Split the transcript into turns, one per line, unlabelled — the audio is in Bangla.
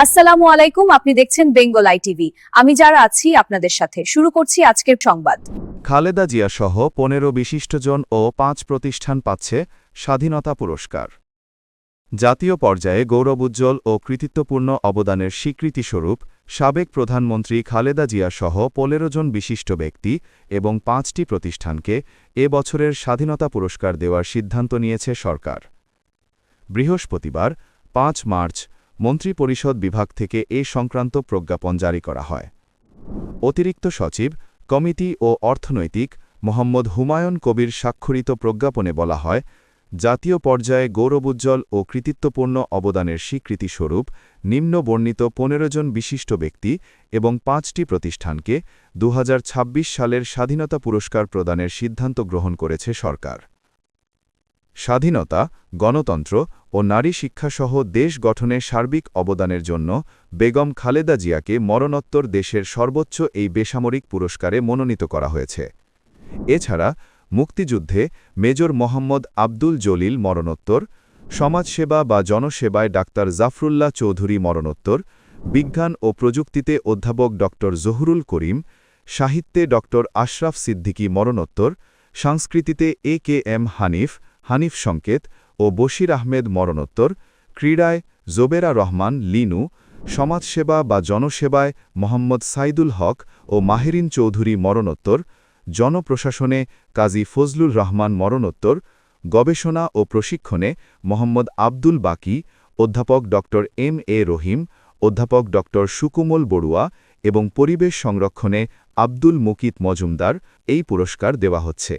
আসসালামু আলাইকুম, আপনি দেখছেন বেঙ্গল আইটিভি। আমি যারা আছি আপনাদের সাথে শুরু করছি আজকের সংবাদ।
খালেদা জিয়াসহ ১৫ বিশিষ্টজন ও ৫ প্রতিষ্ঠান পাচ্ছে স্বাধীনতা পুরস্কার। জাতীয় পর্যায়ে গৌরবোজ্জ্বল ও কৃতিত্বপূর্ণ অবদানের স্বীকৃতিস্বরূপ সাবেক প্রধানমন্ত্রী খালেদা জিয়াসহ ১৫ জন বিশিষ্ট ব্যক্তি এবং ৫টি প্রতিষ্ঠানকে এ বছরের স্বাধীনতা পুরস্কার দেওয়ার সিদ্ধান্ত নিয়েছে সরকার। বৃহস্পতিবার ৫ মার্চ মন্ত্রিপরিষদ বিভাগ থেকে এ সংক্রান্ত প্রজ্ঞাপন জারি করা হয়। অতিরিক্ত সচিব, কমিটি ও অর্থনৈতিক মোহাম্মদ হুমায়ুন কবির স্বাক্ষরিত প্রজ্ঞাপনে বলা হয়, জাতীয় পর্যায়ে গৌরবোজ্জ্বল ও কৃতিত্বপূর্ণ অবদানের স্বীকৃতিস্বরূপ নিম্ন বর্ণিত ১৫ জন বিশিষ্ট ব্যক্তি এবং ৫টি প্রতিষ্ঠানকে ২০২৬ সালের স্বাধীনতা পুরস্কার প্রদানের সিদ্ধান্ত গ্রহণ করেছে সরকার। স্বাধীনতা, গণতন্ত্র ও নারী শিক্ষাসহ দেশ গঠনে সার্বিক অবদানের জন্য বেগম খালেদা জিয়াকে মরণোত্তর দেশের সর্বোচ্চ এই বেসামরিক পুরস্কারে মনোনীত করা হয়েছে। এছাড়া মুক্তিযুদ্ধে মেজর মোহাম্মদ আব্দুল জলিল মরণোত্তর, সমাজসেবা বা জনসেবায় ডাক্তার জাফরুল্লাহ চৌধুরী মরণোত্তর, বিজ্ঞান ও প্রযুক্তিতে অধ্যাপক ড জহুরুল করিম, সাহিত্যে ড আশরাফ সিদ্দিকী মরণোত্তর, সংস্কৃতিতে এ.কে.এম. হানিফ সংকেত ও বশির আহমেদ মরণোত্তর, ক্রীড়ায় জোবেরা রহমান লিনু, সমাজসেবা বা জনসেবায় মোহাম্মদ সাইদুল হক ও মাহেরিন চৌধুরী মরণোত্তর, জনপ্রশাসনে কাজী ফজলুর রহমান মরণোত্তর, গবেষণা ও প্রশিক্ষণে মোহাম্মদ আব্দুল বাকি, অধ্যাপক ড এম.এ. রহিম, অধ্যাপক ড সুকুমল বড়ুয়া এবং পরিবেশ সংরক্ষণে আব্দুল মুকিত মজুমদার এই পুরস্কার দেওয়া হচ্ছে।